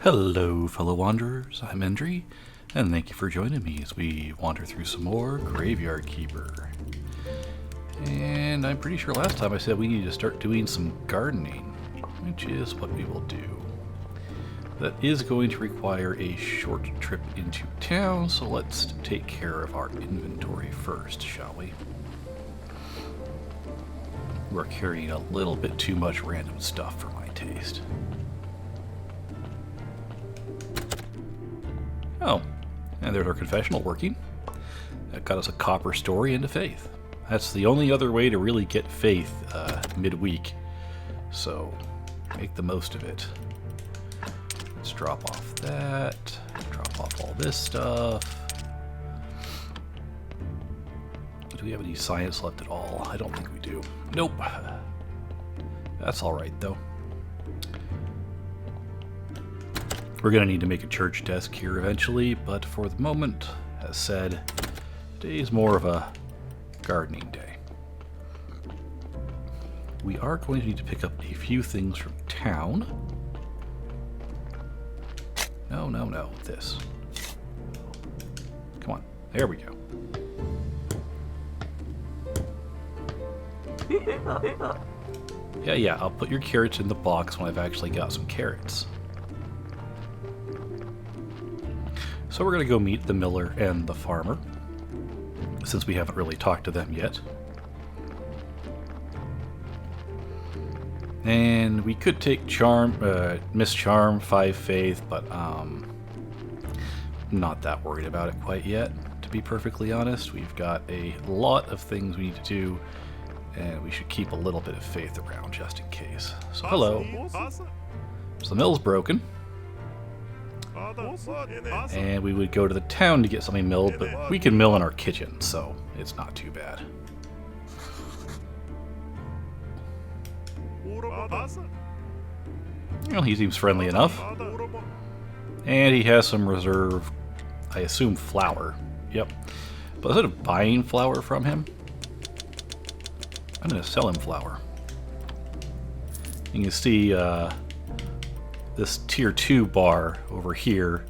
Hello, fellow wanderers. I'm Endry, and thank you for joining me as we wander through some more Graveyard Keeper. And I'm pretty sure last time I said we need to start doing some gardening, which is what we will do. That is going to require a short trip into town, so let's take care of our inventory first, shall we? We're carrying a little bit too much random stuff for my taste. Oh, and there's our confessional working. That got us a copper story into faith. That's the only other way to really get faith midweek. So make the most of it. Let's drop off that. Drop off all this stuff. Do we have any science left at all? I don't think we do. Nope. That's alright though. We're going to need to make a church desk here eventually, but for the moment, as said, today's more of a gardening day. We are going to need to pick up a few things from town. No, this. Come on, there we go. Yeah, I'll put your carrots in the box when I've actually got some carrots. So we're going to go meet the miller and the farmer, since we haven't really talked to them yet. And we could take Miss Charm, 5 Faith, but not that worried about it quite yet, to be perfectly honest. We've got a lot of things we need to do, and we should keep a little bit of faith around just in case. So hello. So the mill's broken. And we would go to the town to get something milled, but we can mill in our kitchen, so it's not too bad. Well, he seems friendly enough. And he has some reserve, I assume, flour. Yep. But instead of buying flour from him, I'm going to sell him flour. You can see this tier 2 bar over here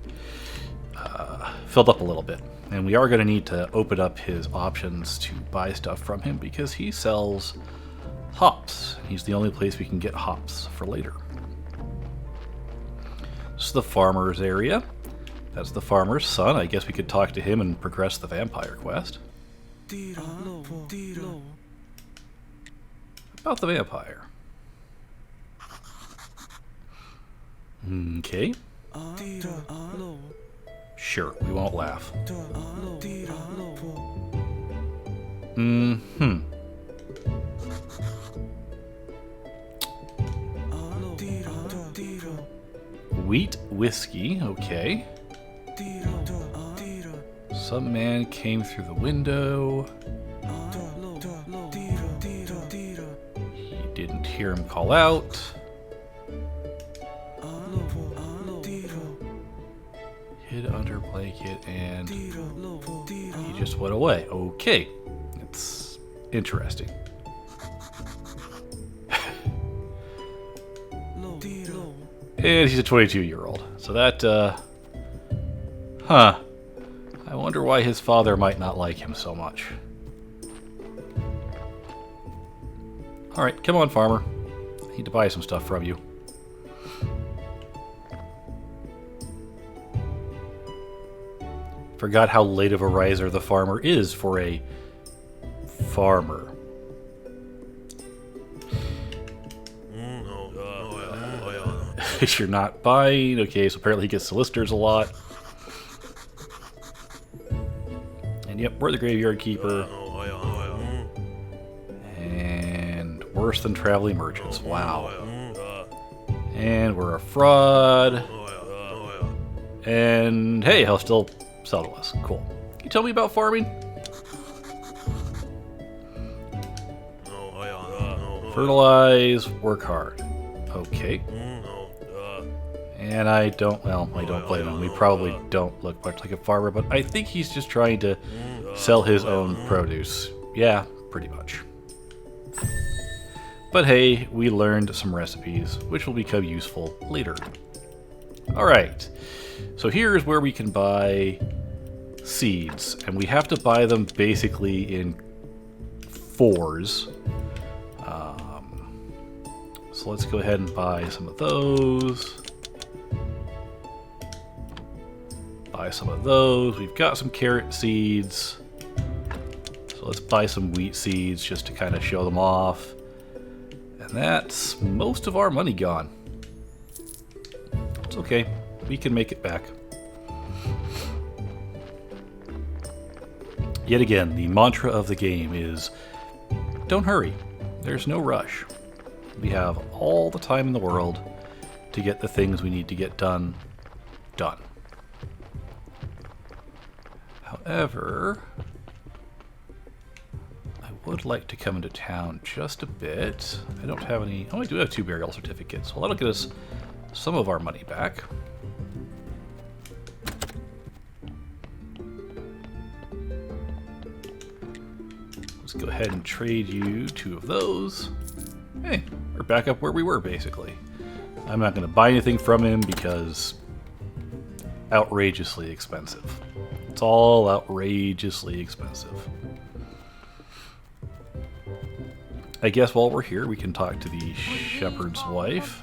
filled up a little bit, and we are going to need to open up his options to buy stuff from him because he sells hops. He's the only place we can get hops for later. This is the farmer's area. That's the farmer's son. I guess we could talk to him and progress the vampire quest. About the vampire. Okay. Sure, we won't laugh. Wheat whiskey, okay. Some man came through the window. He didn't hear him call out. Hid under blanket and he just went away. Okay, it's interesting. And he's a 22-year-old. So that, I wonder why his father might not like him so much. Alright, come on, farmer. I need to buy some stuff from you. Forgot how late of a riser the farmer is for a farmer. You're not buying. Okay, so apparently he gets solicitors a lot. And yep, we're the Graveyard Keeper. And worse than traveling merchants. Wow. And we're a fraud. And hey, he'll still sell to us. Cool. Can you tell me about farming? Fertilize, work hard. Okay. And I don't blame him. We probably don't look much like a farmer, but I think he's just trying to sell his own produce. Yeah, pretty much. But hey, we learned some recipes, which will become useful later. Alright, so here's where we can buy seeds, and we have to buy them basically in 4s. So let's go ahead and buy some of those. Buy some of those. We've got some carrot seeds. So let's buy some wheat seeds just to kind of show them off. And that's most of our money gone. It's okay. We can make it back. Yet again, the mantra of the game is don't hurry. There's no rush. We have all the time in the world to get the things we need to get done. However, I would like to come into town just a bit. I don't have any... Oh, I do have 2 burial certificates. Well, that'll get us some of our money back. Let's go ahead and trade you 2 of those. Hey, we're back up where we were, basically. I'm not going to buy anything from him because outrageously expensive. It's all outrageously expensive. I guess while we're here, we can talk to the shepherd's wife,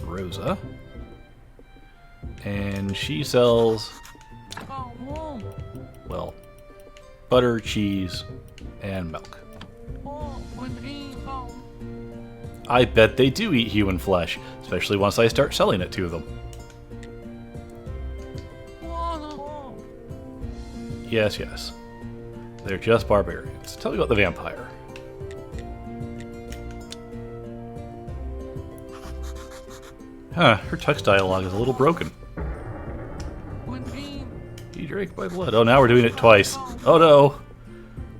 Rosa. And she sells, well, butter, cheese, and milk. I bet they do eat human flesh, especially once I start selling it to them. Yes, yes. They're just barbarians. Tell me about the vampire. Huh, her text dialogue is a little broken. You drank my blood. Oh, now we're doing it twice. Oh no.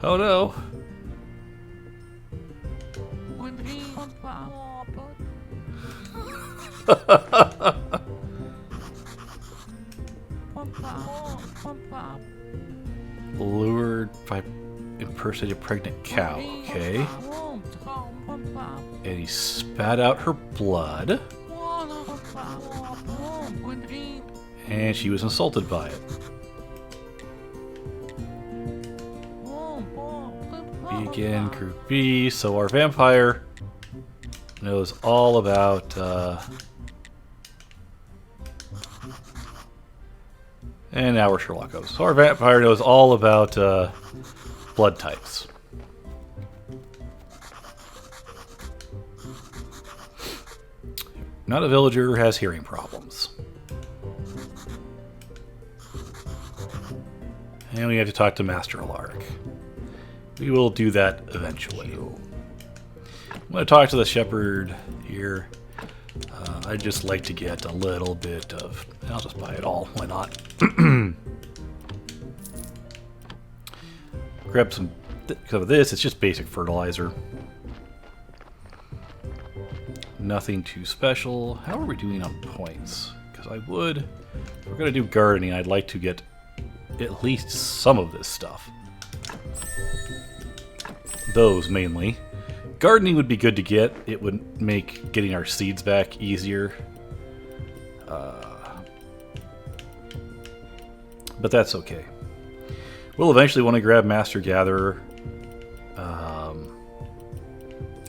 Oh no. Lured by impersonated pregnant cow. Okay. And he spat out her blood. And she was insulted by it. B again, group B. So our vampire knows all about and now we're Sherlock Holmes. So our vampire knows all about blood types. Not a villager who has hearing problems. And we have to talk to Master Alaric. We will do that eventually. I'm going to talk to the shepherd here. I'd just like to get a little bit of... I'll just buy it all. Why not? Grab some of this. It's just basic fertilizer. Nothing too special. How are we doing on points? Because I would... If we're going to do gardening, I'd like to get at least some of this stuff. Those, mainly. Gardening would be good to get. It would make getting our seeds back easier. But that's okay. We'll eventually want to grab Master Gatherer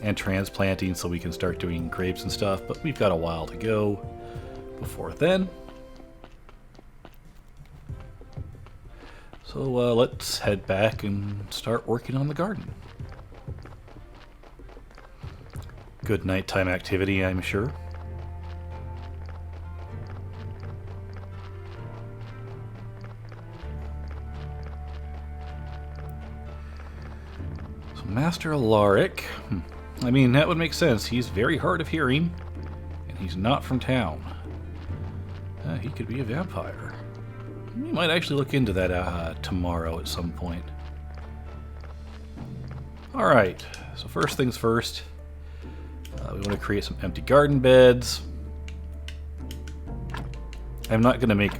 and transplanting so we can start doing grapes and stuff, but we've got a while to go before then. So let's head back and start working on the garden. Good nighttime activity, I'm sure. So Master Alaric, I mean, that would make sense. He's very hard of hearing, and he's not from town. He could be a vampire. We might actually look into that tomorrow at some point. Alright, so first things first. We want to create some empty garden beds. I'm not going to make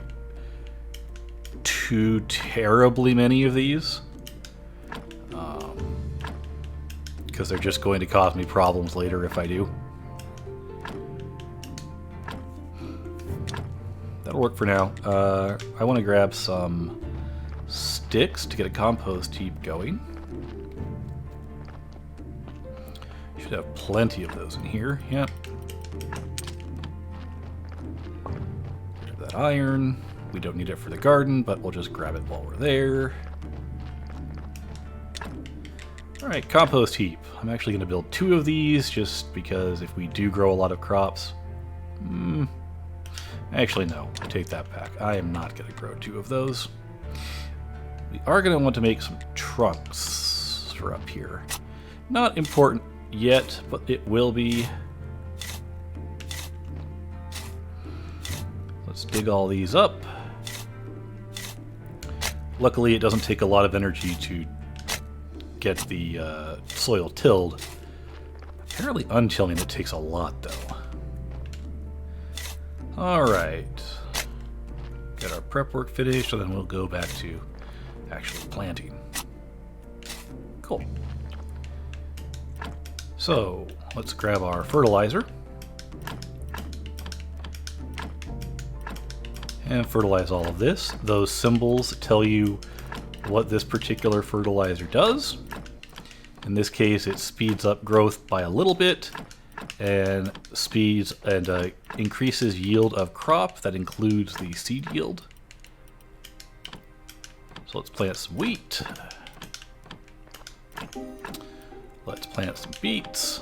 too terribly many of these. Because they're just going to cause me problems later if I do. That'll work for now. I want to grab some sticks to get a compost heap going. Should have plenty of those in here. Yep. Grab that iron. We don't need it for the garden, but we'll just grab it while we're there. Alright, compost heap. I'm actually going to build 2 of these just because if we do grow a lot of crops... Actually, no. I take that back. I am not going to grow 2 of those. We are going to want to make some trunks for up here. Not important yet, but it will be. Let's dig all these up. Luckily, it doesn't take a lot of energy to get the soil tilled. Apparently, untilling it takes a lot, though. Alright. Get our prep work finished, and then we'll go back to actually planting. Cool. So, let's grab our fertilizer. And fertilize all of this. Those symbols tell you what this particular fertilizer does. In this case, it speeds up growth by a little bit, and speeds and increases yield of crop. That includes the seed yield. So let's plant some wheat. Let's plant some beets.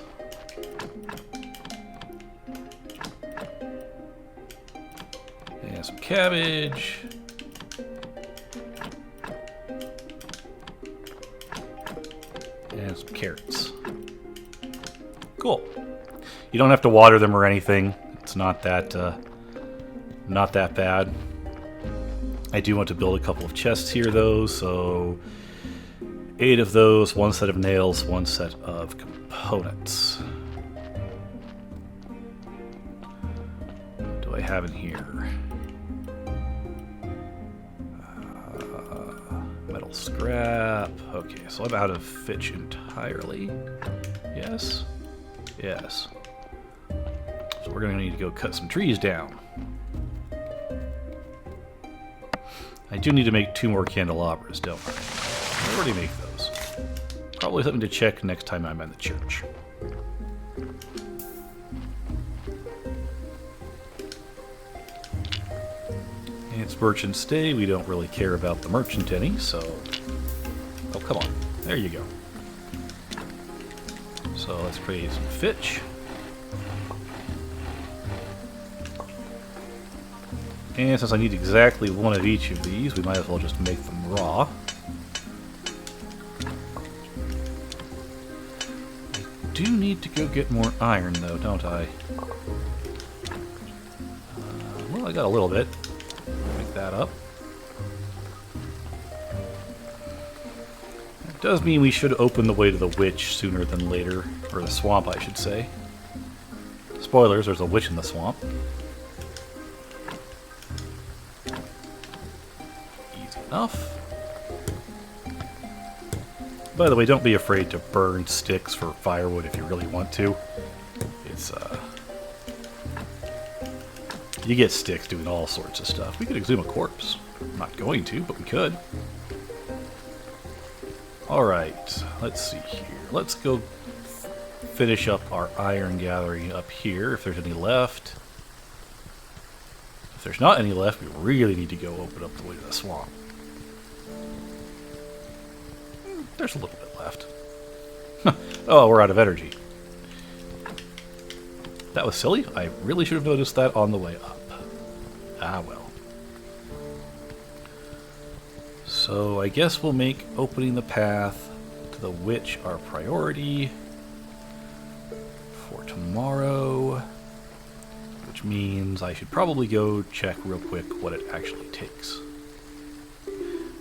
And some cabbage. And some carrots. Cool. You don't have to water them or anything. It's not that bad. I do want to build a couple of chests here, though, so 8 of those, 1 set of nails, 1 set of components. What do I have in here? Metal scrap. Okay, so I'm out of fitch entirely. Yes? Yes. So we're going to need to go cut some trees down. I do need to make 2 more candelabras, don't I? I already make those. Probably something to check next time I'm in the church. And it's Merchant's Day. We don't really care about the merchant any, so... Oh, come on. There you go. So let's create some fitch. And since I need exactly 1 of each of these, we might as well just make them raw. I do need to go get more iron, though, don't I? Well, I got a little bit. Make that up. It does mean we should open the way to the witch sooner than later. Or the swamp, I should say. Spoilers, there's a witch in the swamp. Enough. By the way, don't be afraid to burn sticks for firewood if you really want to. It's, you get sticks doing all sorts of stuff. We could exhume a corpse. I'm not going to, but we could. Alright, let's see here. Let's go finish up our iron gathering up here, if there's any left. If there's not any left, we really need to go open up the way to the swamp. There's a little bit left. Oh, we're out of energy. That was silly. I really should have noticed that on the way up. Ah, well. So I guess we'll make opening the path to the witch our priority for tomorrow. Which means I should probably go check real quick what it actually takes.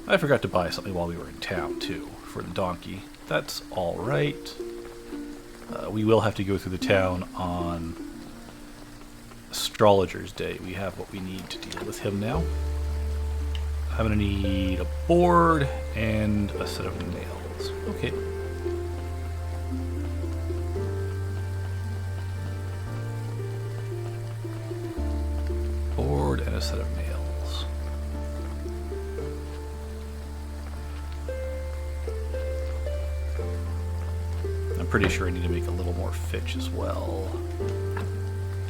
I forgot to buy something while we were in town, too, for the donkey. That's alright. We will have to go through the town on Astrologer's Day. We have what we need to deal with him now. I'm going to need a board and a set of nails. Okay. board and a set of nails. I'm pretty sure I need to make a little more fitch as well.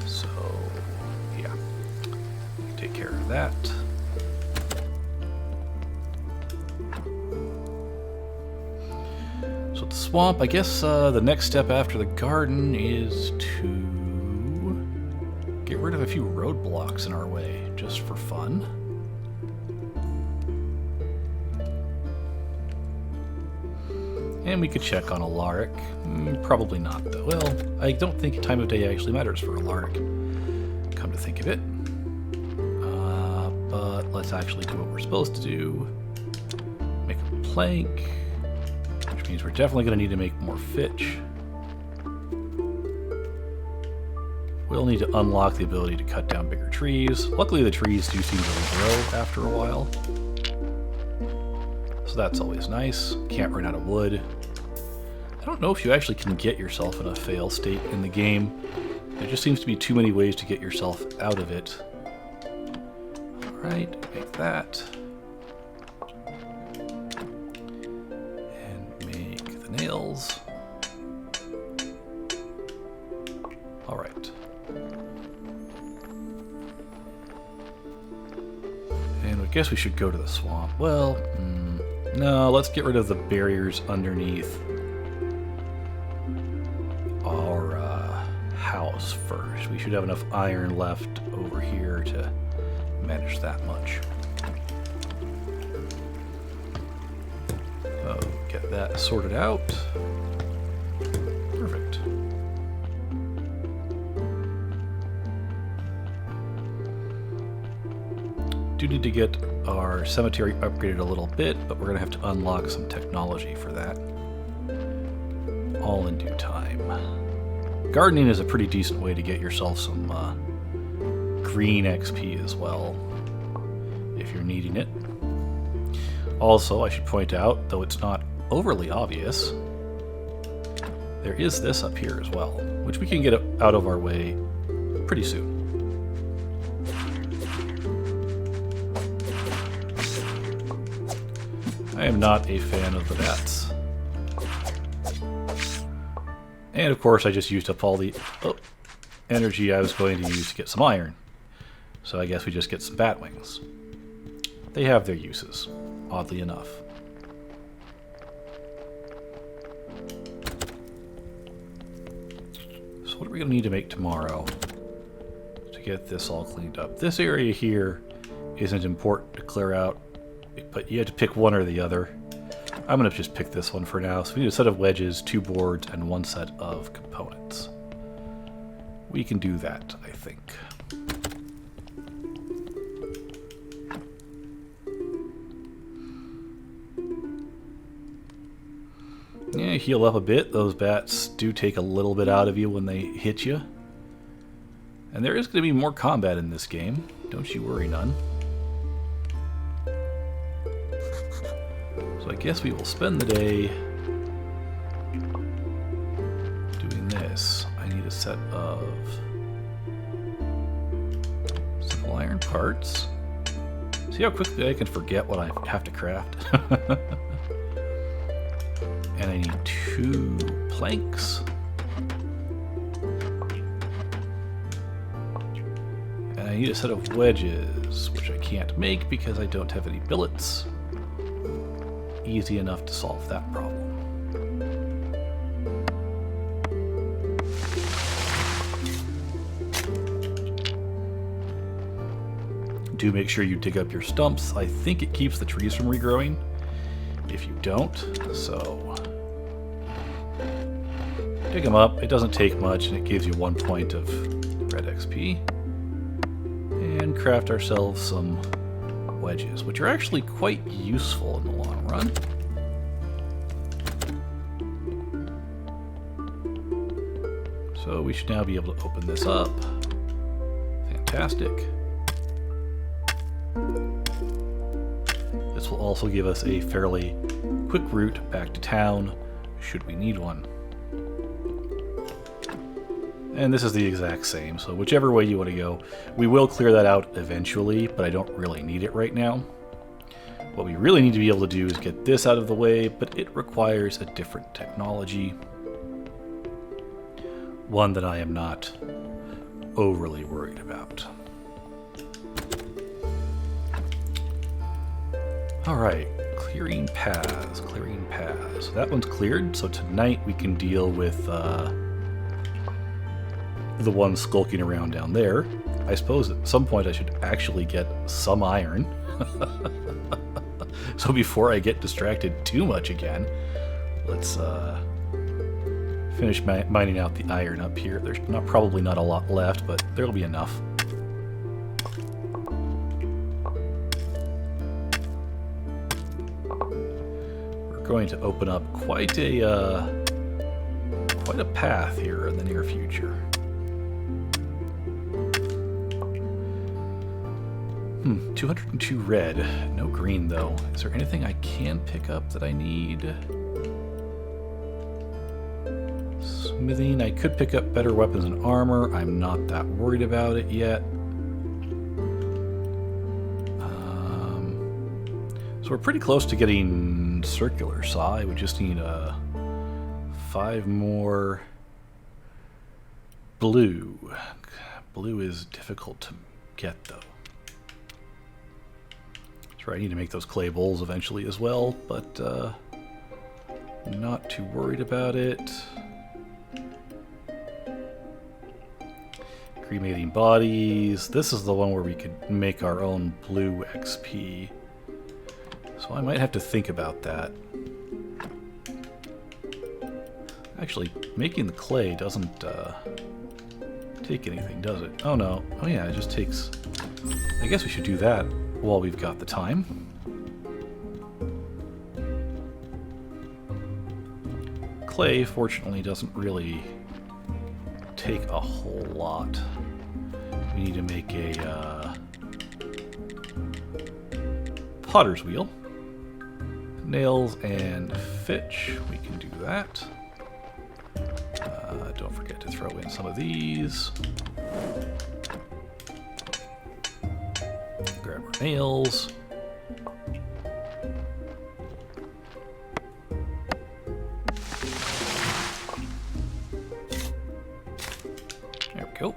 So, yeah. Take care of that. So the swamp, I guess the next step after the garden is to get rid of a few roadblocks in our way, just for fun. And we could check on Alaric. Probably not, though. Well, I don't think time of day actually matters for Alaric, come to think of it. But let's actually do what we're supposed to do. Make a plank, which means we're definitely going to need to make more fitch. We'll need to unlock the ability to cut down bigger trees. Luckily, the trees do seem to regrow after a while. So that's always nice. Can't run out of wood. I don't know if you actually can get yourself in a fail state in the game. There just seems to be too many ways to get yourself out of it. Alright, make that. And make the nails. Alright. And I guess we should go to the swamp. Well, no, let's get rid of the barriers underneath our house first. We should have enough iron left over here to manage that much. So get that sorted out. Perfect. Do need to get our cemetery upgraded a little bit, but we're going to have to unlock some technology for that. All in due time. Gardening is a pretty decent way to get yourself some green XP as well, if you're needing it. Also, I should point out, though it's not overly obvious, there is this up here as well, which we can get out of our way pretty soon. I am not a fan of the bats. And of course I just used up all the energy I was going to use to get some iron. So I guess we just get some bat wings. They have their uses, oddly enough. So what are we going to need to make tomorrow to get this all cleaned up? This area here isn't important to clear out, but you had to pick one or the other. I'm going to just pick this one for now. So we need a set of wedges, 2 boards, and 1 set of components. We can do that, I think. Yeah, heal up a bit. Those bats do take a little bit out of you when they hit you. And there is going to be more combat in this game. Don't you worry none. So I guess we will spend the day doing this. I need a set of simple iron parts. See how quickly I can forget what I have to craft? And I need 2 planks. And I need a set of wedges, which I can't make because I don't have any billets. Easy enough to solve that problem. Do make sure you dig up your stumps. I think it keeps the trees from regrowing if you don't, so dig them up. It doesn't take much and it gives you 1 point of red XP. And craft ourselves some wedges, which are actually quite useful in the long run. So we should now be able to open this up. Fantastic. This will also give us a fairly quick route back to town, should we need one. And this is the exact same, so whichever way you want to go. We will clear that out eventually, but I don't really need it right now. What we really need to be able to do is get this out of the way, but it requires a different technology. One that I am not overly worried about. Alright, clearing paths, clearing paths. So that one's cleared, so tonight we can deal with the one skulking around down there. I suppose at some point I should actually get some iron. So before I get distracted too much again, let's finish mining out the iron up here. There's probably not a lot left, but there'll be enough. We're going to open up quite a path here in the near future. 202 red. No green, though. Is there anything I can pick up that I need? Smithing. I could pick up better weapons and armor. I'm not that worried about it yet. So we're pretty close to getting circular saw. We just need 5 more blue. Blue is difficult to get, though. I need to make those clay bowls eventually as well, but not too worried about it. Cremating bodies. This is the one where we could make our own blue XP. So I might have to think about that. Actually, making the clay doesn't take anything, does it? Oh no. Oh yeah, it just takes... I guess we should do that while we've got the time. Clay, fortunately, doesn't really take a whole lot. We need to make a potter's wheel. Nails and fitch, we can do that. Don't forget to throw in some of these. Grab our nails. There we go.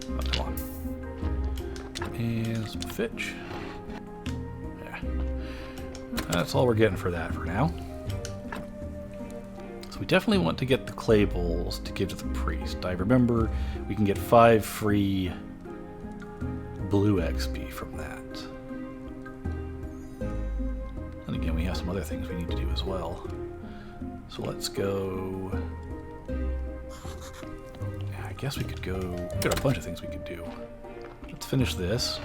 Oh, come on. And some fitch. Yeah. That's all we're getting for that for now. So we definitely want to get the clay bowls to give to the priest. I remember we can get 5 free blue XP from that. And again, we have some other things we need to do as well. So let's go... Yeah, I guess we could go... We've got a bunch of things we could do. Let's finish this.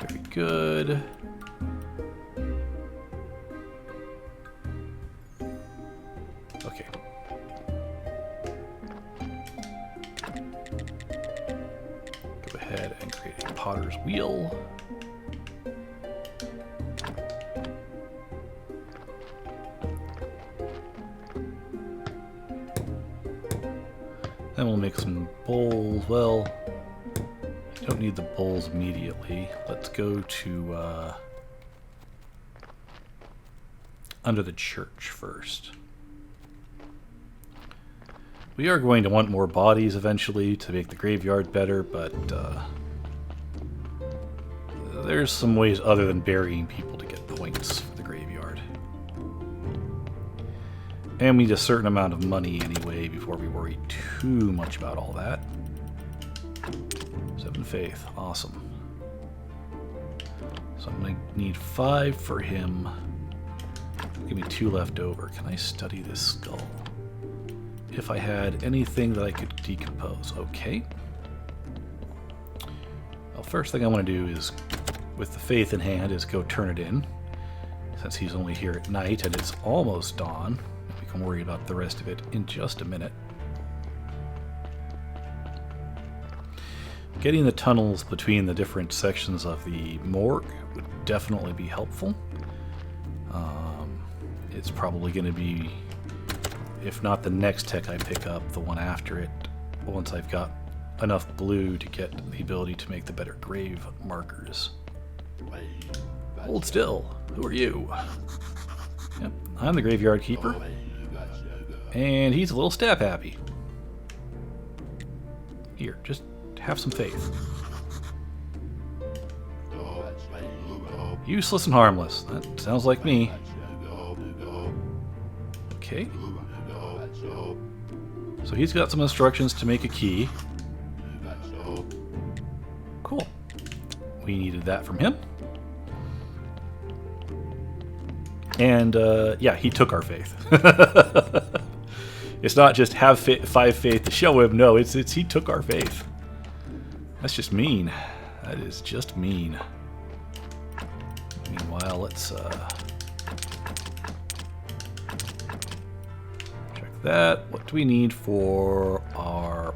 Very good. Okay. Go ahead and create a potter's wheel. Then we'll make some bowls. Well, you don't need the bowls immediately. Let's go to under the church first. We are going to want more bodies eventually to make the graveyard better, but there's some ways other than burying people to get points for the graveyard. And we need a certain amount of money anyway before we worry too much about all that. 7 faith, awesome. So I'm going to need 5 for him. Give me 2 left over. Can I study this skull? If I had anything that I could decompose. Okay. Well, first thing I want to do is, with the faith in hand, is go turn it in. Since he's only here at night and it's almost dawn. We can worry about the rest of it in just a minute. Getting the tunnels between the different sections of the morgue would definitely be helpful. It's probably going to be, if not the next tech I pick up, the one after it, once I've got enough blue to get the ability to make the better grave markers. Hold still. Who are you? Yep, I'm the graveyard keeper. And he's a little stab happy. Here, just have some faith. Useless and harmless. That sounds like me. Okay. So he's got some instructions to make a key. Cool. We needed that from him. And, yeah, he took our faith. It's not just have 5 faith to show him. No, it's he took our faith. That's just mean. That is just mean. Meanwhile, let's check that. What do we need for our...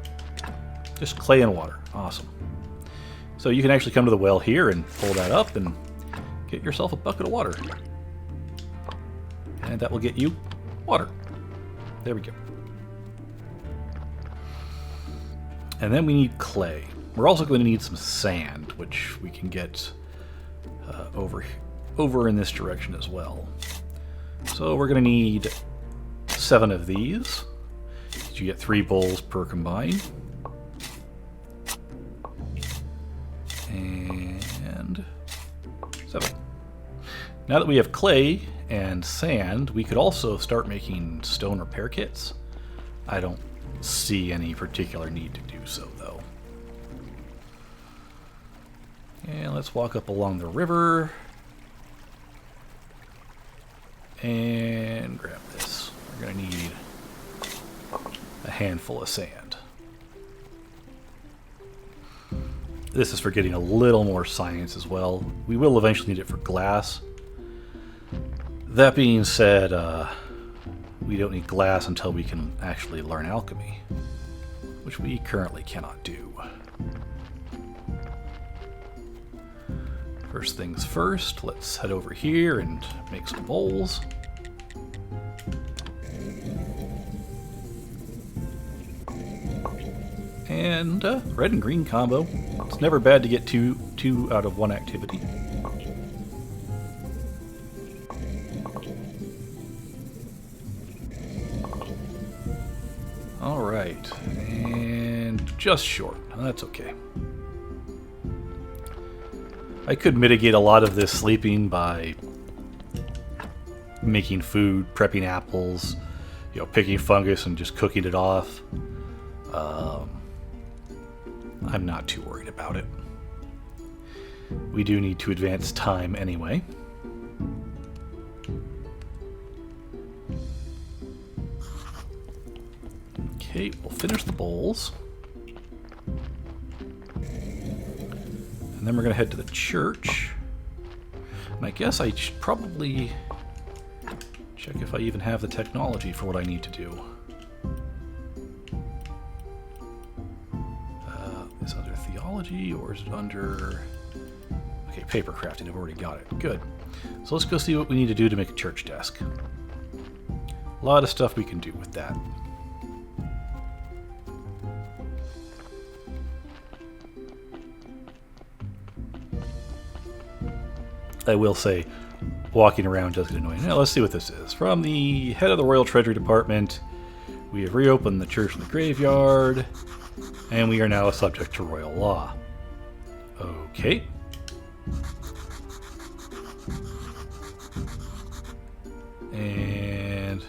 Just clay and water. Awesome. So you can actually come to the well here and pull that up and get yourself a bucket of water. And that will get you water. There we go. And then we need clay. We're also going to need some sand, which we can get over in this direction as well. So we're going to need 7 of these. You get 3 bowls per combine. And 7. Now that we have clay and sand, we could also start making stone repair kits. I don't see any particular need to do so, though. And let's walk up along the river and grab this. We're going to need a handful of sand. This is for getting a little more science as well. We will eventually need it for glass. That being said, we don't need glass until we can actually learn alchemy, which we currently cannot do. First things first, let's head over here and make some bowls. And red and green combo. It's never bad to get two out of one activity. Alright, and just short. That's okay. I could mitigate a lot of this sleeping by making food, prepping apples, picking fungus and just cooking it off. I'm not too worried about it. We do need to advance time anyway. Okay, we'll finish the bowls. And then we're going to head to the church. And I guess I should probably check if I even have the technology for what I need to do. Is it under theology or is it under... Okay, paper crafting. I've already got it. Good. So let's go see what we need to do to make a church desk. A lot of stuff we can do with that. I will say, walking around does get annoying. Now let's see what this is. From the head of the Royal Treasury Department, we have reopened the church and the graveyard, and we are now subject to royal law. Okay. And...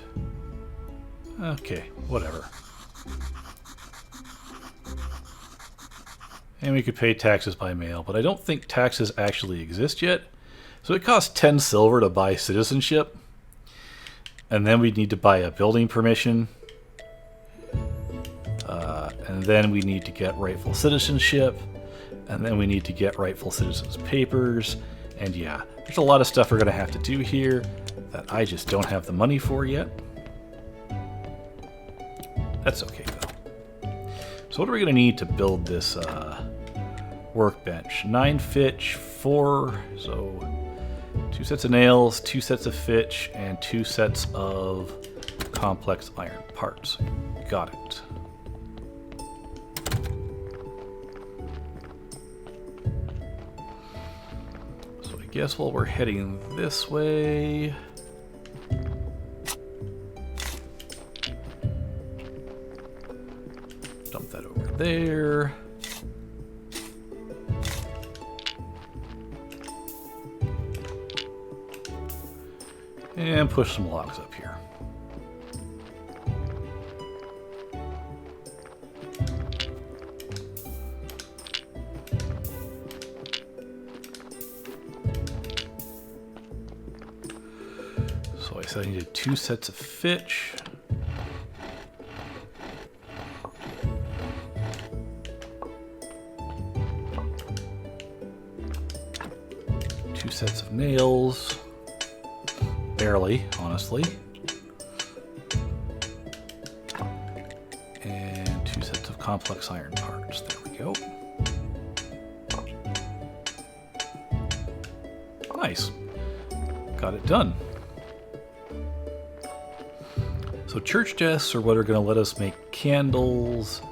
okay, whatever. And we could pay taxes by mail, but I don't think taxes actually exist yet. So it costs 10 silver to buy citizenship. And then we'd need to buy a building permission. And then we need to get rightful citizenship. And then we need to get rightful citizens' papers. And yeah, there's a lot of stuff we're going to have to do here that I just don't have the money for yet. That's okay, though. So what are we going to need to build this workbench? 9 pitch, 4, so 2 sets of nails, 2 sets of fitch, and 2 sets of complex iron parts. Got it. So I guess while we're heading this way... dump that over there. And push some logs up here. So I said I needed 2 sets of fitch. Two sets of nails. Barely, honestly. And 2 sets of complex iron parts. There we go. Nice. Got it done. So church desks are what are going to let us make candles.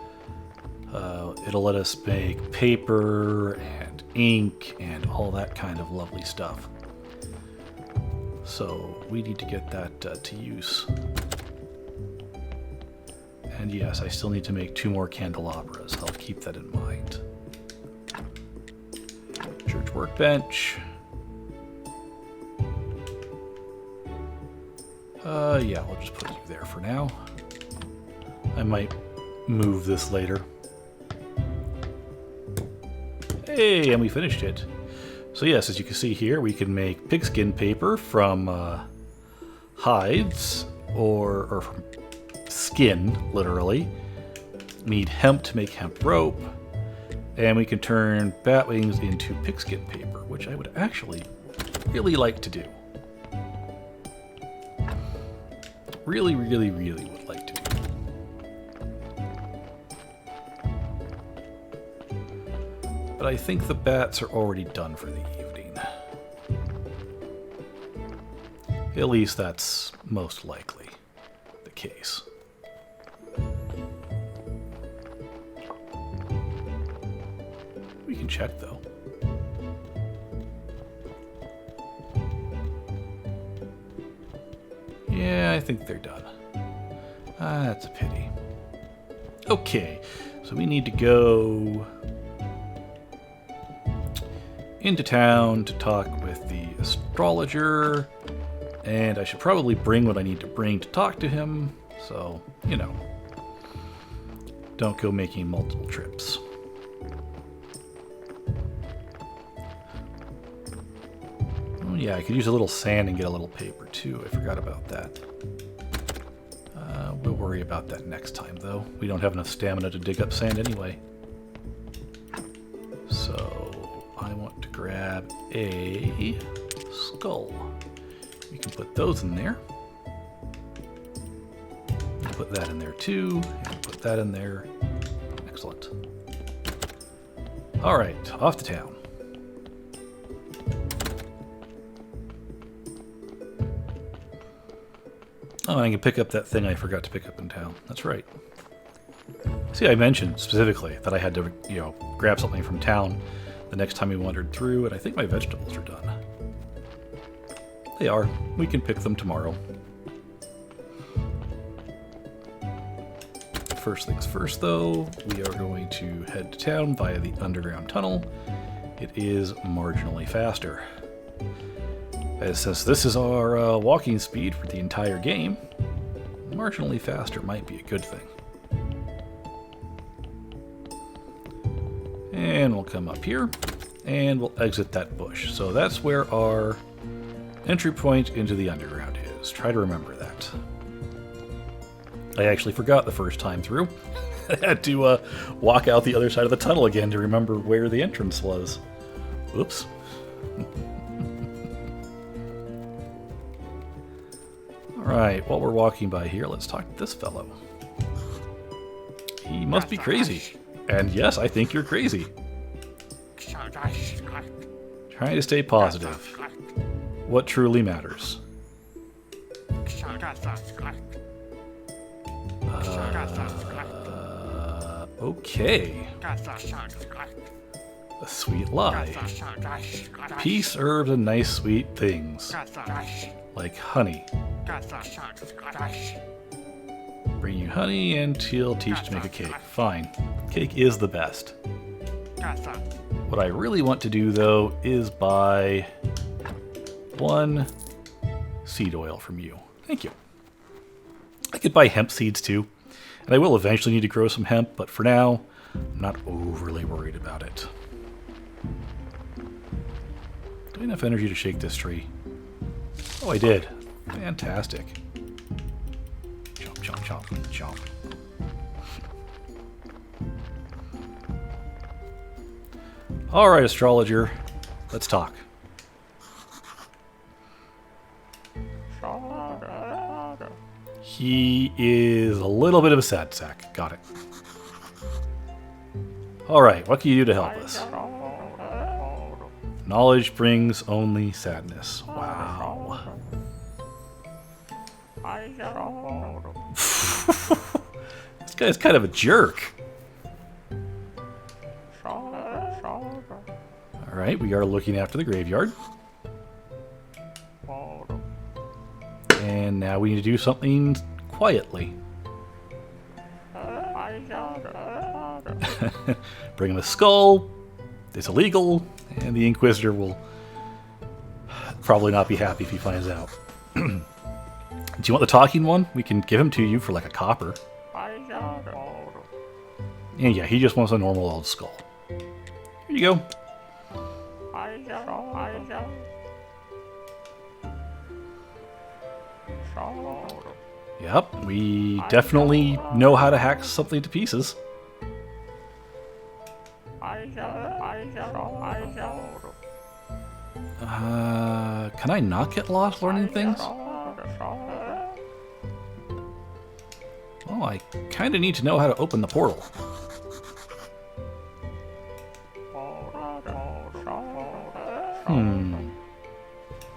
It'll let us make paper and ink and all that kind of lovely stuff. So we need to get that to use. And yes, I still need to make 2 more candelabras. I'll keep that in mind. Church workbench. Yeah, we'll just put you there for now. I might move this later. Hey, and we finished it. So yes, as you can see here, we can make pigskin paper from hides or from skin, literally. We need hemp to make hemp rope, and we can turn bat wings into pigskin paper, which I would actually really like to do. Really, really, really would like to do. But I think the bats are already done for the evening. At least that's most likely the case. We can check though. Yeah, I think they're done. That's a pity. Okay, so we need to go into town to talk with the astrologer, and I should probably bring what I need to bring to talk to him, so, you know, don't go making multiple trips. Oh yeah, I could use a little sand and get a little paper too. I forgot about that. We'll worry about that next time though. We don't have enough stamina to dig up sand anyway. So I want to grab a skull. We can put those in there. Put that in there too, and put that in there. Excellent. Alright, off to town. Oh, I can pick up that thing I forgot to pick up in town. That's right. See, I mentioned specifically that I had to, you know, grab something from town the next time we wandered through, and I think my vegetables are done. They are. We can pick them tomorrow. First things first, though, we are going to head to town via the underground tunnel. It is marginally faster. Since this is our walking speed for the entire game, marginally faster might be a good thing. And we'll come up here, and we'll exit that bush. So that's where our entry point into the underground is. Try to remember that. I actually forgot the first time through. I had to walk out the other side of the tunnel again to remember where the entrance was. Oops. Alright, while we're walking by here, let's talk to this fellow. He must be crazy. And yes, I think you're crazy. Trying to stay positive. what truly matters. Okay. A sweet lie. Peace, herbs, and nice sweet things. Like honey. Bring you honey and he'll teach you to make a cake. Fine. Cake is the best. What I really want to do, though, is buy 1 seed oil from you. Thank you. I could buy hemp seeds, too. And I will eventually need to grow some hemp, but for now, I'm not overly worried about it. Do I have enough energy to shake this tree? Oh, I did. Fantastic. Chomp, chomp, chomp, chomp. Alright, astrologer. Let's talk. He is a little bit of a sad sack. Got it. Alright, what can you do to help us? Knowledge brings only sadness. Wow. This guy's kind of a jerk. Alright, we are looking after the graveyard. And now we need to do something quietly. Bring him a skull. It's illegal, and the Inquisitor will probably not be happy if he finds out. Do you want the talking one? We can give him to you for like a copper. And yeah, he just wants a normal old skull. Here you go. Yep, we definitely know how to hack something to pieces. Can I not get lost learning things? Well, I kind of need to know how to open the portal.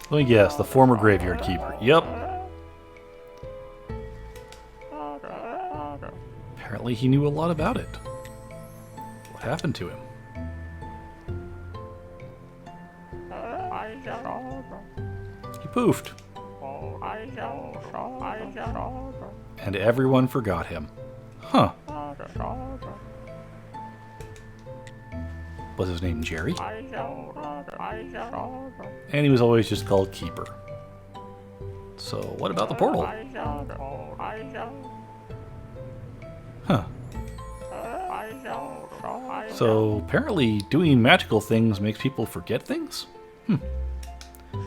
Let me guess, the former graveyard keeper. Yep. Apparently he knew a lot about it. What happened to him? He poofed. And everyone forgot him. Huh. Was his name Jerry? And he was always just called Keeper. So what about the portal? Huh. So apparently doing magical things makes people forget things?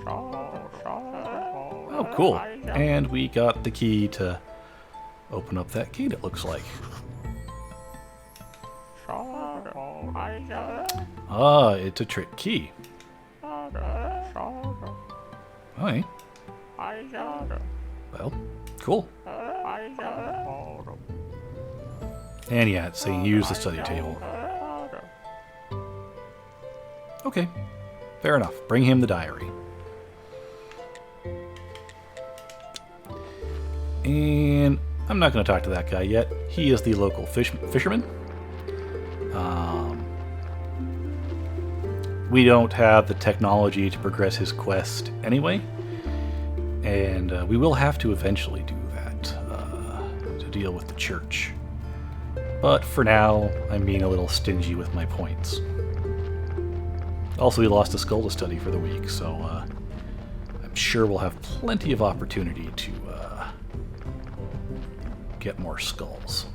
Oh, cool. And we got the key to open up that gate, it looks like. Ah, it's a trick key. Alright. Well, cool. And yeah, it's saying use the study table. Okay, fair enough. Bring him the diary. And I'm not going to talk to that guy yet. He is the local fisherman. We don't have the technology to progress his quest anyway. And we will have to eventually do that to deal with the church. But for now, I'm being a little stingy with my points. Also, we lost a skull to study for the week, so I'm sure we'll have plenty of opportunity to get more skulls.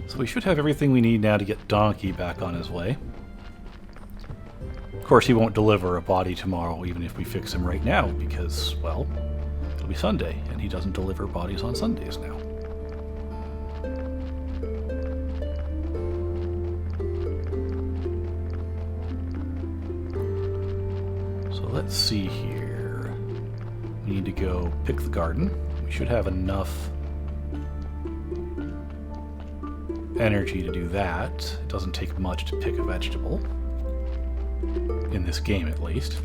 So we should have everything we need now to get Donkey back on his way. Of course, he won't deliver a body tomorrow, even if we fix him right now, because, well, it'll be Sunday, and he doesn't deliver bodies on Sundays now. So let's see here. We need to go pick the garden. We should have enough energy to do that. It doesn't take much to pick a vegetable. In this game, at least.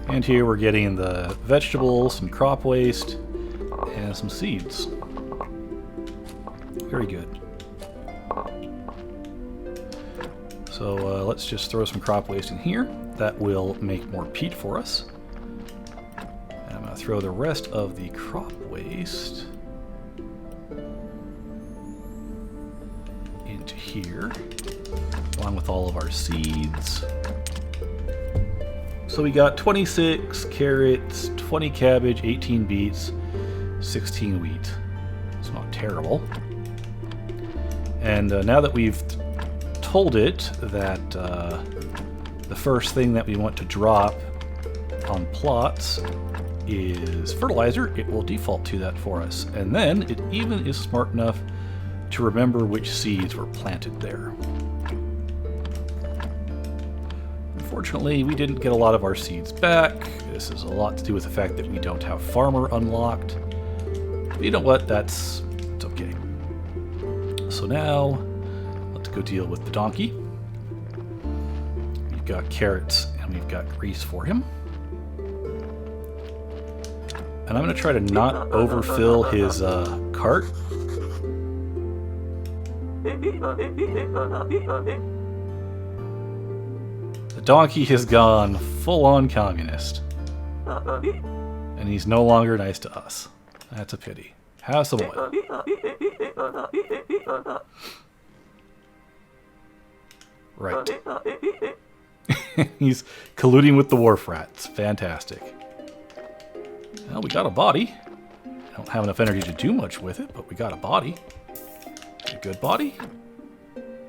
And here we're getting the vegetables, some crop waste, and some seeds. Very good. So let's just throw some crop waste in here. That will make more peat for us. And I'm going to throw the rest of the crop waste into here, along with all of our seeds. So we got 26 carrots, 20 cabbage, 18 beets, 16 wheat. It's not terrible. And now that we've told it that the first thing that we want to drop on plots is fertilizer, it will default to that for us. And then it even is smart enough to remember which seeds were planted there. Unfortunately, we didn't get a lot of our seeds back. This is a lot to do with the fact that we don't have Farmer unlocked. But you know what? It's okay. So now, let's go deal with the donkey. We've got carrots and we've got grease for him. And I'm going to try to not overfill his cart. The donkey has gone full-on communist. And he's no longer nice to us. That's a pity. Have some oil. Right. He's colluding with the wharf rats. Fantastic. Well, we got a body. I don't have enough energy to do much with it, but we got a body. A good body?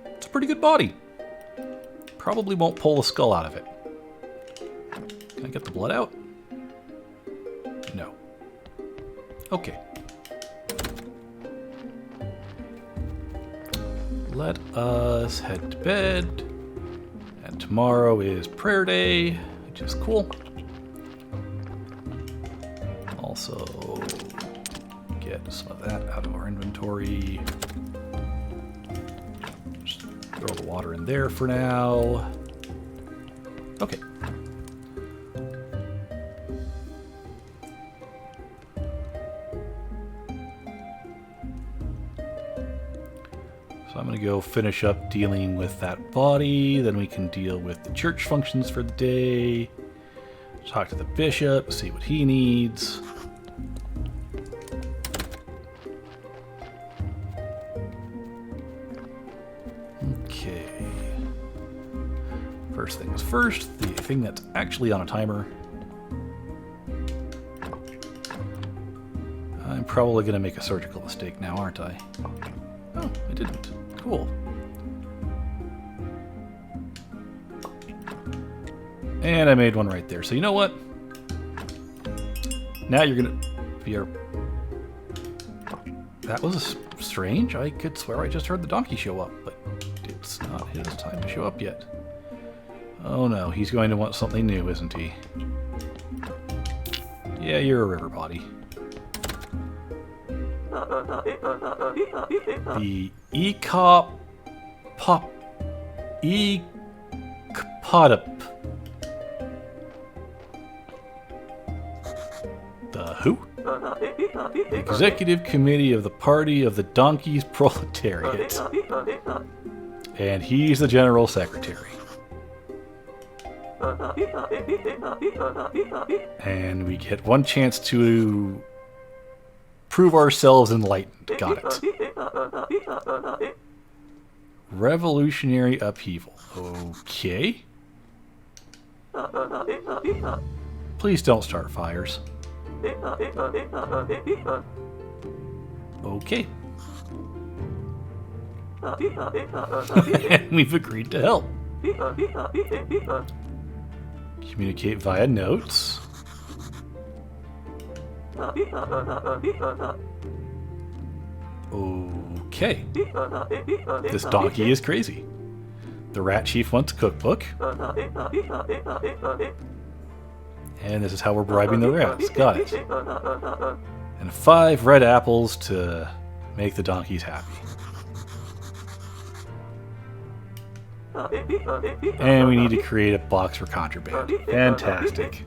It's a pretty good body. Probably won't pull the skull out of it. Can I get the blood out? No. Okay. Let us head to bed. And tomorrow is prayer day, which is cool. Also, get some of that out of our inventory. Just throw the water in there for now. Okay. So I'm going to go finish up dealing with that body, then we can deal with the church functions for the day, talk to the bishop, see what he needs. Okay. First things first, the thing that's actually on a timer. I'm probably going to make a surgical mistake now, aren't I? Oh, I didn't. Cool. And I made one right there. So you know what? Now you're going to be our... That was strange. I could swear I just heard the donkey show up, but it's not his time to show up yet. Oh no, he's going to want something new, isn't he? Yeah, you're a river body. The Ecopodop. The who? The Executive Committee of the Party of the Donkeys Proletariat. And he's the General Secretary. And we get one chance to prove ourselves enlightened. Got it. Revolutionary upheaval. Okay. Please don't start fires. Okay. And we've agreed to help. Communicate via notes. Okay. This donkey is crazy. The Rat Chief wants a cookbook. And this is how we're bribing the rats. Got it. And 5 red apples to make the donkeys happy. And we need to create a box for contraband. Fantastic.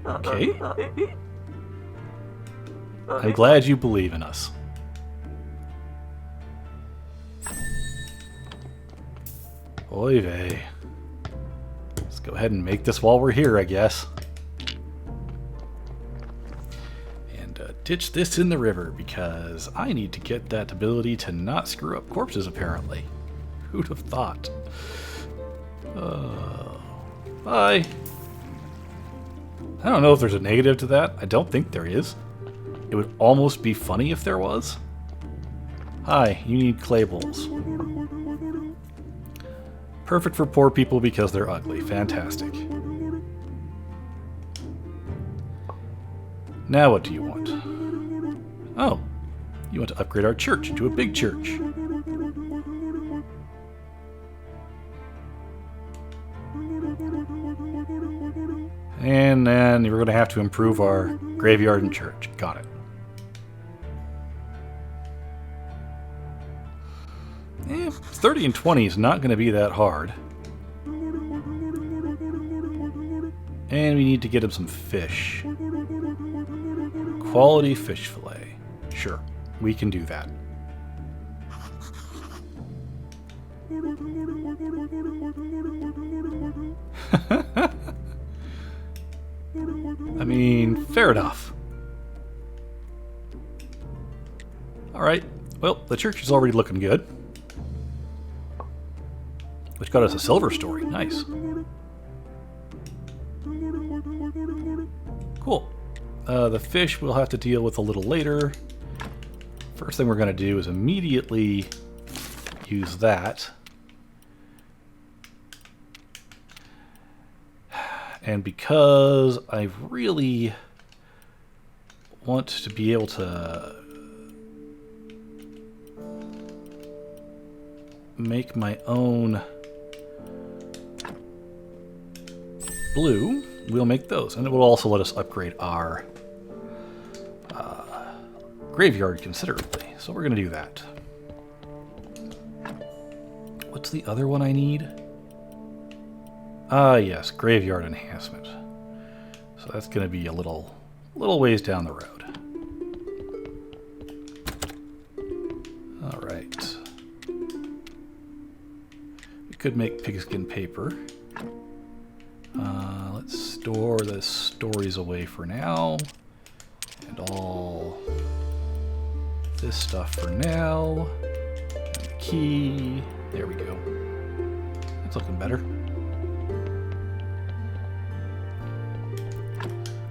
Okay. I'm glad you believe in us. Oy vey. Let's go ahead and make this while we're here, I guess. And ditch this in the river, because I need to get that ability to not screw up corpses, apparently. Who'd have thought? Bye. I don't know if there's a negative to that. I don't think there is. It would almost be funny if there was. Hi, you need clay bowls. Perfect for poor people because they're ugly. Fantastic. Now what do you want? Oh, you want to upgrade our church into a big church. And then we're going to have to improve our graveyard and church. Got it. 30 and 20 is not going to be that hard. And we need to get him some fish. Quality fish fillet. Sure, we can do that. I mean, fair enough. Alright, well, the church is already looking good. Which got us a silver story. Nice. Cool. The fish we'll have to deal with a little later. First thing we're going to do is immediately use that. And because I really want to be able to make my own blue, we'll make those. And it will also let us upgrade our graveyard considerably. So we're going to do that. What's the other one I need? Yes, graveyard enhancement. So that's going to be a little ways down the road. All right. We could make pigskin paper. Let's store the stories away for now. And all this stuff for now. And the key. There we go. That's looking better.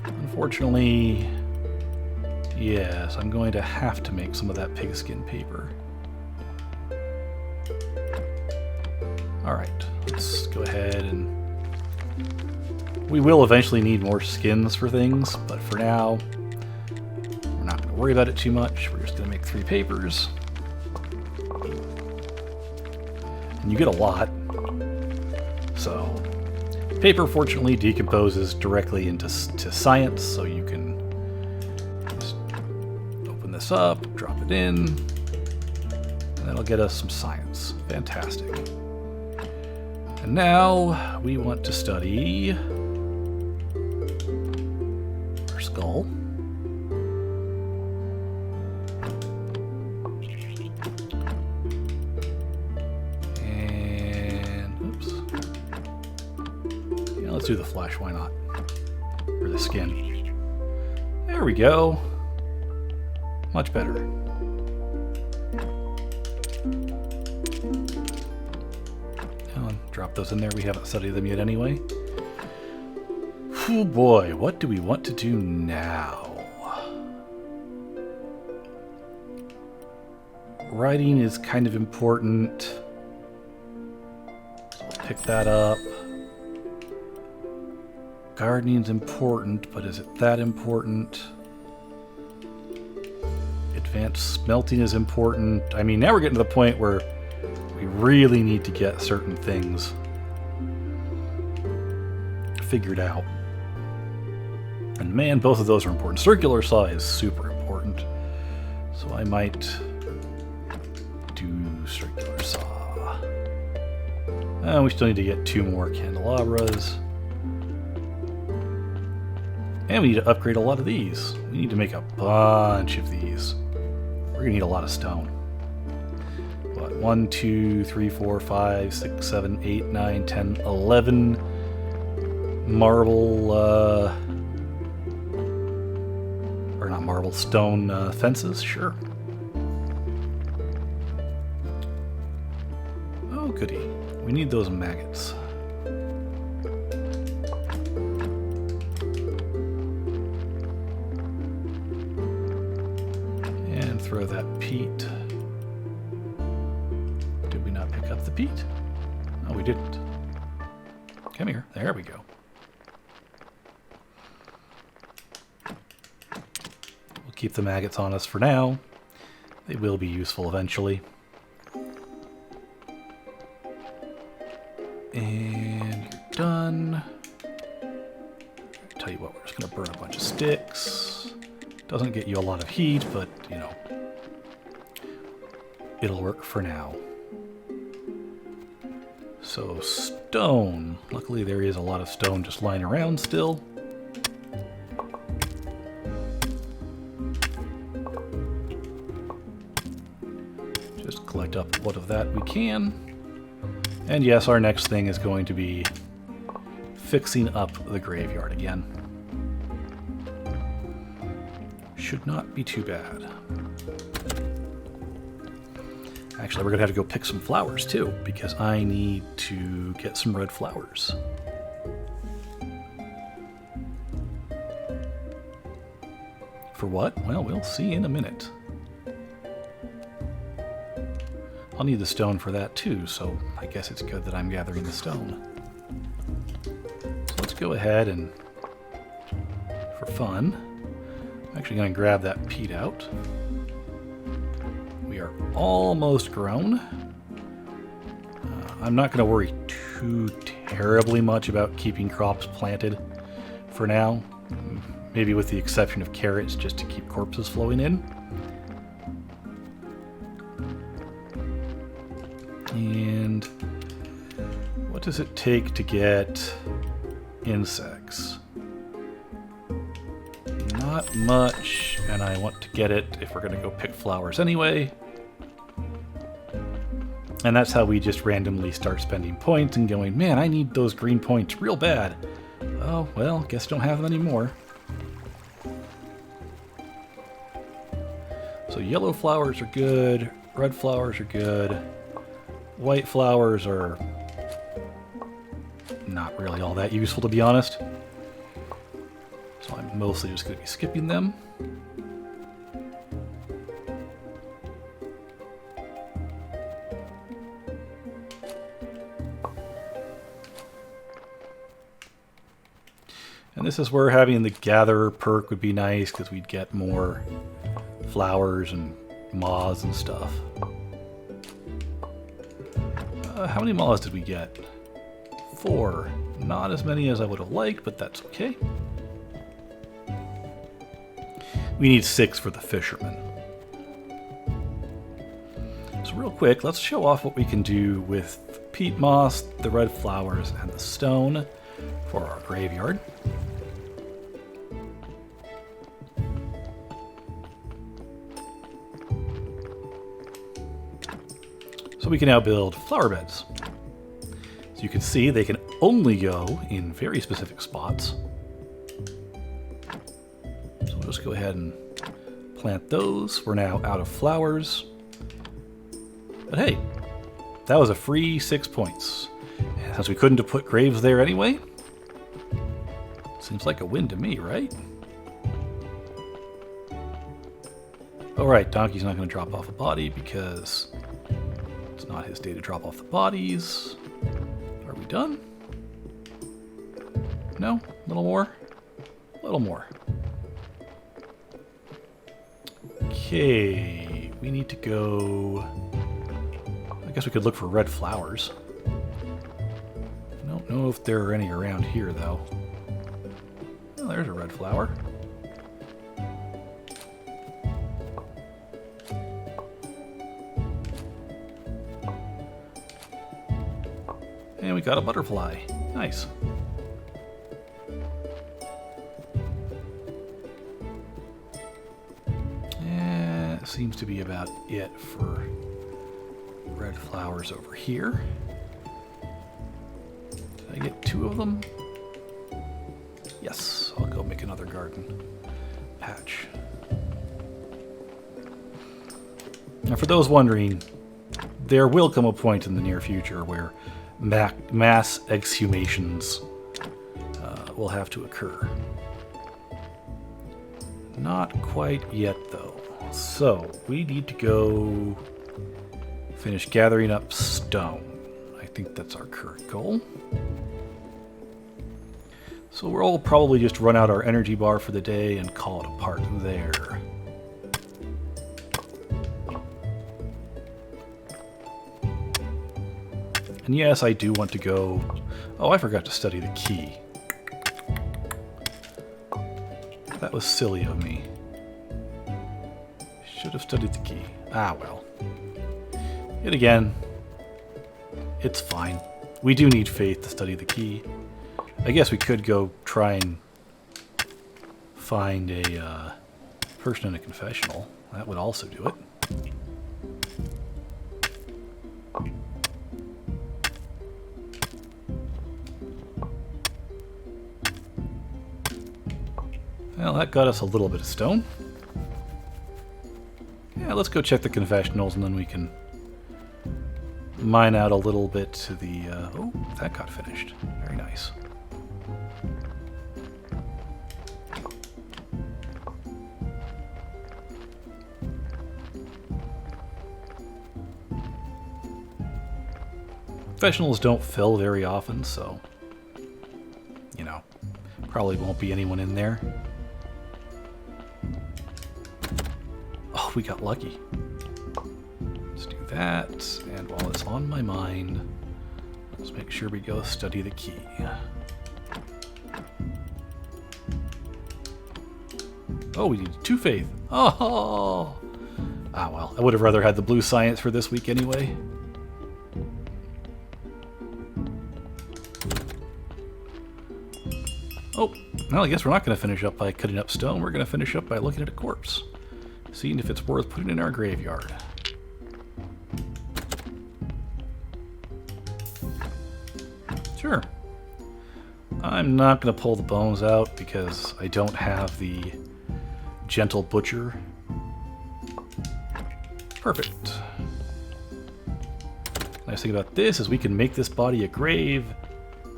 Unfortunately, yes, I'm going to have to make some of that pigskin paper. Alright, let's go ahead and... We will eventually need more skins for things, but for now, we're not going to worry about it too much. We're just going to make 3 papers. And you get a lot. So, paper fortunately decomposes directly into science, so you can just open this up, drop it in, and that'll get us some science. Fantastic. And now we want to study our skull. Let's do the flesh, why not? Or the skin. There we go. Much better. Now, drop those in there. We haven't studied them yet anyway. Oh boy, what do we want to do now? Writing is kind of important. So we'll pick that up. Gardening's important, but is it that important? Advanced smelting is important. I mean, now we're getting to the point where we really need to get certain things figured out. And man, both of those are important. Circular saw is super important. So I might do circular saw. We still need to get 2 more candelabras. And we need to upgrade a lot of these. We need to make a bunch of these. We're gonna need a lot of stone. What, 1, 2, 3, 4, 5, 6, 7, 8, 9, 10, 11 marble, or not marble, stone fences? Sure. Oh, goody. We need those maggots. And throw that peat. Did we not pick up the peat? No, we didn't. Come here. There we go. We'll keep the maggots on us for now. They will be useful eventually. And you're done. Tell you what, we're just going to burn a bunch of sticks. Doesn't get you a lot of heat, but, you know, it'll work for now. So, stone. Luckily, there is a lot of stone just lying around still. Just collect up what of that we can. And yes, our next thing is going to be fixing up the graveyard again. Should not be too bad. Actually, we're going to have to go pick some flowers too, because I need to get some red flowers. For what? Well, we'll see in a minute. I'll need the stone for that too, so I guess it's good that I'm gathering the stone. So let's go ahead and, for fun, I'm actually going to grab that peat out. We are almost grown. I'm not going to worry too terribly much about keeping crops planted for now. Maybe with the exception of carrots, just to keep corpses flowing in. And what does it take to get insects? Not much, and I want to get it if we're going to go pick flowers anyway. And that's how we just randomly start spending points and going, man, I need those green points real bad. Oh, well, guess don't have them anymore. So yellow flowers are good, red flowers are good, white flowers are not really all that useful, to be honest. So I'm mostly just going to be skipping them. And this is where having the Gatherer perk would be nice, because we'd get more flowers and moths and stuff. How many moths did we get? 4. Not as many as I would have liked, but that's okay. We need 6 for the fisherman. So real quick, let's show off what we can do with peat moss, the red flowers, and the stone for our graveyard. So we can now build flower beds. So you can see they can only go in very specific spots. So we'll just go ahead and plant those. We're now out of flowers. But hey, that was a free 6 points. And since we couldn't have put graves there anyway, seems like a win to me, right? Alright, Donkey's not going to drop off a body because it's not his day to drop off the bodies. Are we done? No? A little more? A little more. Okay, we need to go... I guess we could look for red flowers. I don't know if there are any around here, though. there's a red flower. And we got a butterfly. Nice. That seems to be about it for red flowers over here. Did I get 2 of them? Yes, I'll go make another garden patch. Now, for those wondering, there will come a point in the near future where mass exhumations will have to occur. Not quite yet, though. So, we need to go finish gathering up stone. I think that's our current goal. So we'll probably just run out our energy bar for the day and call it a part there. And yes, I do want to go... Oh, I forgot to study the key. That was silly of me. Should have studied the key. Ah, well. Yet again, it's fine. We do need faith to study the key. I guess we could go try and find a person in a confessional. That would also do it. Well, that got us a little bit of stone. Yeah, let's go check the confessionals and then we can mine out a little bit to the... oh, that got finished. Very nice. Confessionals don't fill very often, so, you know, probably won't be anyone in there. Oh, we got lucky. Let's do that, and while it's on my mind, let's make sure we go study the key. Oh, we need 2 faith. Oh! Ah, well, I would have rather had the blue science for this week anyway. Oh, well, I guess we're not going to finish up by cutting up stone. We're going to finish up by looking at a corpse. Seeing if it's worth putting in our graveyard. Sure. I'm not going to pull the bones out because I don't have the gentle butcher. Perfect. Nice thing about this is we can make this body a grave.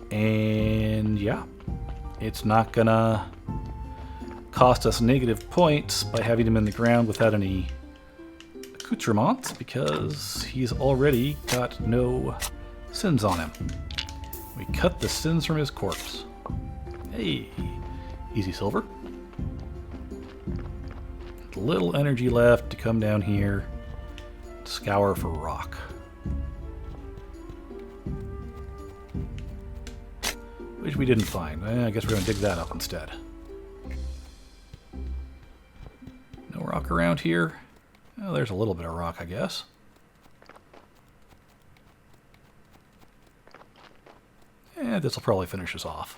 And yeah. It's not gonna cost us negative points by having him in the ground without any accoutrements because he's already got no sins on him. We cut the sins from his corpse. Hey, easy silver. Little energy left to come down here, scour for rock. Which we didn't find. I guess we're going to dig that up instead. No rock around here. Oh, there's a little bit of rock, I guess. This will probably finish us off.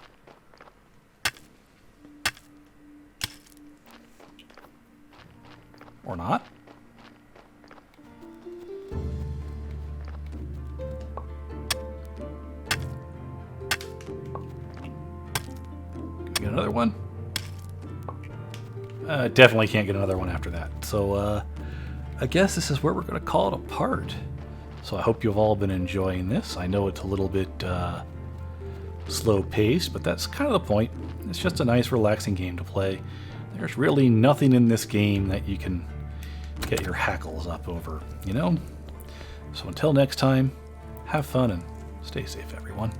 Or not. Get another one. Definitely can't get another one after that. So I guess this is where we're going to call it a part. So I hope you've all been enjoying this. I know it's a little bit slow paced, but that's kind of the point. It's just a nice relaxing game to play. There's really nothing in this game that you can get your hackles up over, you know? So until next time, have fun and stay safe, everyone.